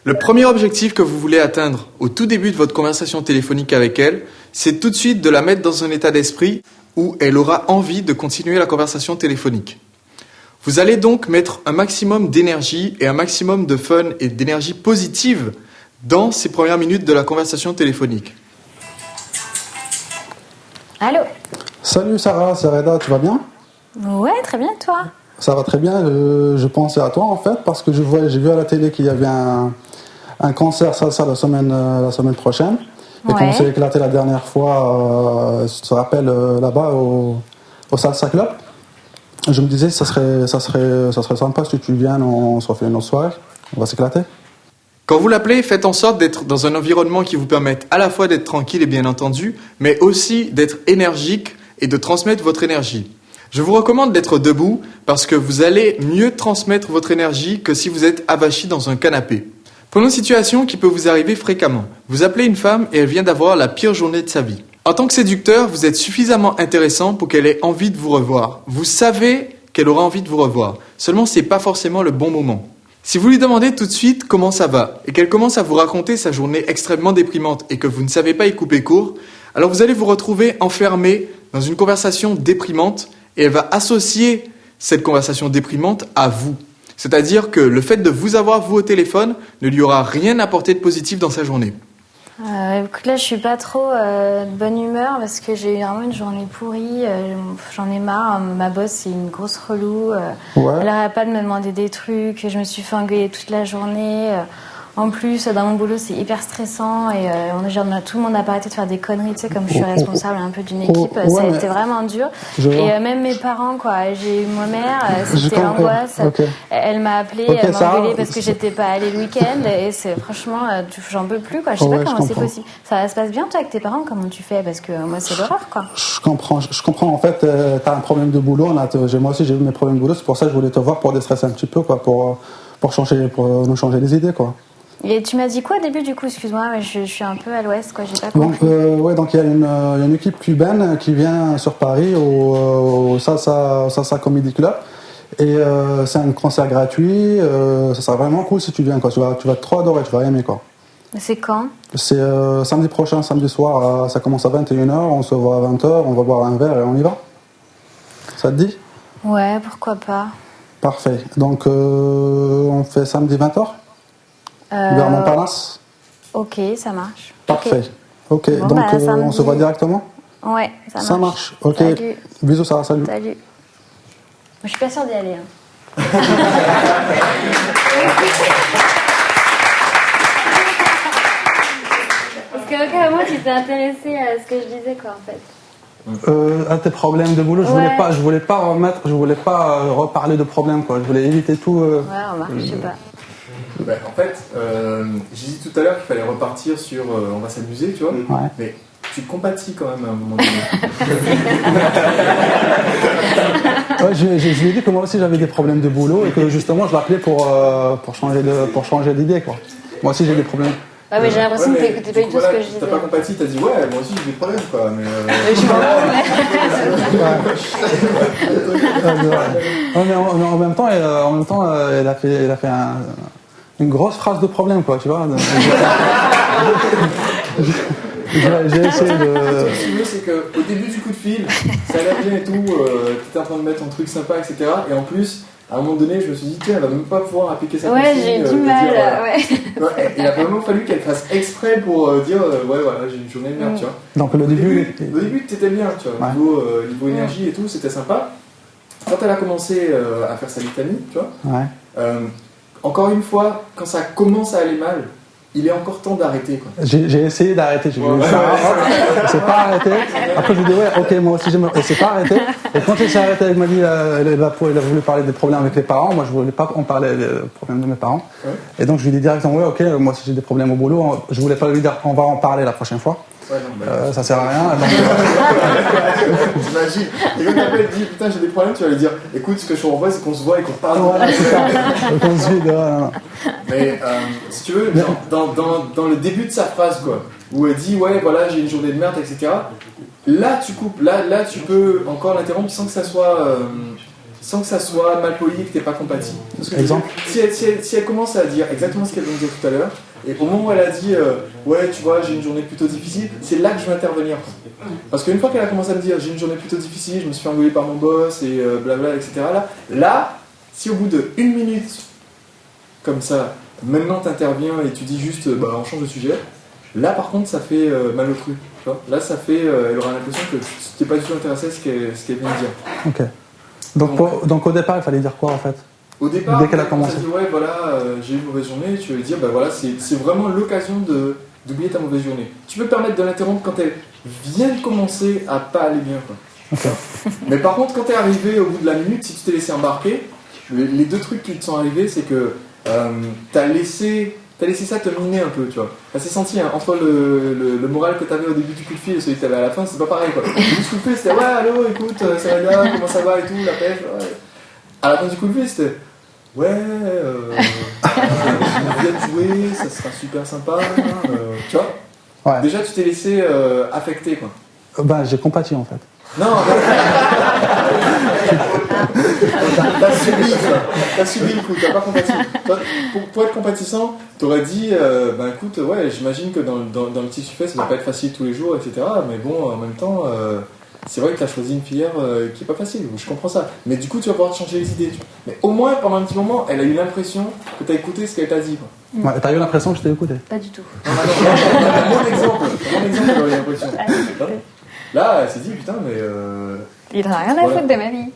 Le premier objectif que vous voulez atteindre au tout début de votre conversation téléphonique avec elle, c'est tout de suite de la mettre dans un état d'esprit où elle aura envie de continuer la conversation téléphonique. Vous allez donc mettre un maximum d'énergie et un maximum de fun et d'énergie positive dans ces premières minutes de la conversation téléphonique. Allô? Salut Sarah, c'est Reda, tu vas bien? Ouais, très bien, toi? Ça va très bien, je pensais à toi en fait parce que j'ai vu à la télé qu'il y avait un concert salsa la semaine prochaine. Et qu'on s'est éclaté la dernière fois, tu te rappelles, là-bas au Salsa Club. Je me disais ça serait sympa si tu viennes, on se refait une autre soirée, on va s'éclater. Quand vous l'appelez, faites en sorte d'être dans un environnement qui vous permette à la fois d'être tranquille et bien entendu, mais aussi d'être énergique et de transmettre votre énergie. Je vous recommande d'être debout parce que vous allez mieux transmettre votre énergie que si vous êtes avachi dans un canapé. Prenons une situation qui peut vous arriver fréquemment. Vous appelez une femme et elle vient d'avoir la pire journée de sa vie. En tant que séducteur, vous êtes suffisamment intéressant pour qu'elle ait envie de vous revoir. Vous savez qu'elle aura envie de vous revoir. Seulement, c'est pas forcément le bon moment. Si vous lui demandez tout de suite comment ça va et qu'elle commence à vous raconter sa journée extrêmement déprimante et que vous ne savez pas y couper court, alors vous allez vous retrouver enfermé dans une conversation déprimante et elle va associer cette conversation déprimante à vous. C'est-à-dire que le fait de vous avoir, vous, au téléphone, ne lui aura rien apporté de positif dans sa journée. Écoute, là, je suis pas trop de bonne humeur parce que j'ai eu vraiment une journée pourrie. J'en ai marre. Ma boss, c'est une grosse relou. Elle n'arrête pas de me demander des trucs. Je me suis fait engueuler toute la journée. En plus, dans mon boulot, c'est hyper stressant et tout le monde n'a pas arrêté de faire des conneries, tu sais, comme je suis responsable un peu d'une équipe, ça a été vraiment dur. Et même mes parents, quoi. J'ai eu ma mère, c'était l'angoisse. Elle m'a appelée, elle m'a engueulée parce que j'étais pas allée le week-end et franchement, j'en peux plus, quoi. Je sais pas comment c'est possible. Ça se passe bien, toi, avec tes parents, comment tu fais? Parce que moi, c'est l'horreur, quoi. Je comprends. En fait, t'as un problème de boulot. Moi aussi, j'ai eu mes problèmes de boulot. C'est pour ça que je voulais te voir pour déstresser un petit peu, quoi, pour nous changer les idées, quoi. Et tu m'as dit quoi au début, du coup? Excuse-moi, je suis un peu à l'ouest, quoi, j'ai pas compris. Donc il y a une équipe cubaine qui vient sur Paris au Salsa Comedy Club. Et c'est un concert gratuit, ça sera vraiment cool si tu viens, quoi. Tu vas trop adorer, tu vas aimer, quoi. C'est quand? C'est samedi prochain, samedi soir, ça commence à 21h, on se voit à 20h, on va boire un verre et on y va. Ça te dit? Ouais, pourquoi pas. Parfait, donc on fait samedi 20h vers Montparnasse. Ok, ça marche. Parfait. Ok, bon, donc on se voit directement? Ouais, ça marche. Ça marche, ok. Salut. Bisous, Sarah, salut. Salut. Je suis pas sûre d'y aller. Hein. Parce que moi, tu t'es intéressée à ce que je disais, quoi, en fait. À tes problèmes de boulot, je voulais pas reparler de problèmes, quoi. Je voulais éviter tout. Ouais, remarque, je sais pas. En fait, j'ai dit tout à l'heure qu'il fallait repartir sur on va s'amuser, tu vois. Ouais. Mais tu compatis quand même à un moment donné. Je lui ai dit que moi aussi j'avais des problèmes de boulot et que justement je l'appelais pour changer d'idée, quoi. Moi aussi j'ai des problèmes. Ouais, mais j'ai l'impression que t'écoutais pas du tout ce que je disais. T'as pas compati, t'as dit ouais, moi aussi j'ai des problèmes, quoi. Mais en même temps, elle a fait une grosse phrase de problème, quoi, tu vois. J'ai essayé de... Ce que tu veux, c'est qu'au début du coup de fil, ça allait bien et tout, t'étais en train de mettre ton truc sympa, etc. Et en plus, à un moment donné, je me suis dit, tiens, elle va même pas pouvoir appliquer sa consigne. Ouais, j'ai du mal, ouais. Il a vraiment fallu qu'elle fasse exprès pour dire, ouais, voilà, j'ai une journée de merde, tu vois. Donc au début, t'étais bien, tu vois. Ouais. Niveau énergie et tout, c'était sympa. Quand elle a commencé à faire sa litanie, tu vois, encore une fois, quand ça commence à aller mal, il est encore temps d'arrêter, quoi. J'ai essayé d'arrêter, c'est pas arrêté. Après je lui ai dit ok, moi aussi j'aime, et c'est pas arrêté. Et quand elle s'est arrêtée, elle m'a dit elle a voulu parler des problèmes avec les parents. Moi je voulais pas en parler des problèmes de mes parents. Ouais. Et donc je lui ai dit directement ok, moi aussi j'ai des problèmes au boulot. Je voulais pas lui dire on va en parler la prochaine fois. Ouais, non, ça sert à rien. T'imagines. Et quand elle dit putain j'ai des problèmes, tu vas lui dire écoute, ce que je revois c'est qu'on se voit et qu'on parle. Voilà, c'est ça. Qu'on se vide. Mais si tu veux, dans le début de sa phrase, quoi, où elle dit ouais voilà j'ai une journée de merde, etc. Là tu coupes, là tu peux encore l'interrompre sans que ça soit sans que ça soit mal poli et que t'es pas compatible. Exemple. Si elle commence à dire exactement ce qu'elle vient de dire tout à l'heure, et au moment où elle a dit ouais, tu vois, j'ai une journée plutôt difficile, c'est là que je vais intervenir. Parce qu'une fois qu'elle a commencé à me dire j'ai une journée plutôt difficile, je me suis fait engueuler par mon boss et blabla, etc. Là, si au bout de 1 minute, comme ça, maintenant t'interviens et tu dis juste on change de sujet, là par contre ça fait mal au truc. Tu vois, là ça fait, elle aura l'impression que tu n'es pas du tout intéressé à ce qu'elle vient de dire. Ok. Donc au départ il fallait dire quoi en fait? Au départ, dès qu'elle a commencé. Tu as dit ouais voilà, j'ai eu une mauvaise journée, tu veux dire voilà, c'est vraiment l'occasion d'oublier ta mauvaise journée. Tu peux permettre de l'interrompre quand elle vient de commencer à pas aller bien quoi. Okay. Mais par contre quand tu es arrivé au bout de la minute, si tu t'es laissé embarquer, les deux trucs qui te sont arrivés, c'est que t'as laissé ça te miner un peu, tu vois. Ça s'est senti, hein, entre le moral que t'avais au début du coup de fil et celui que t'avais à la fin, c'est pas pareil, quoi. Le coup de fil, c'était ouais, allô, écoute, ça va bien, comment ça va et tout, la pêche, ouais. À la fin du coup de fil, c'était ouais, je viens de jouer, ça sera super sympa, tu vois. Ouais. Déjà, tu t'es laissé affecter, quoi. J'ai compati en fait. Non, t'as subi le coup, t'as pas compati. Pour être compatissant, t'aurais dit, écoute, ouais, j'imagine que dans le petit suffet, ça va pas être facile tous les jours, etc. Mais bon, en même temps, c'est vrai que t'as choisi une filière qui est pas facile, je comprends ça. Mais du coup, tu vas pouvoir te changer les idées. Tu vois. Mais au moins, pendant un petit moment, elle a eu l'impression que t'as écouté ce qu'elle t'a dit. Quoi. Ouais, t'as eu l'impression que je t'ai écouté? Pas du tout. Mon exemple, j'aurais eu l'impression. Là, elle s'est dit, putain, mais... Il n'a rien à foutre de ma vie.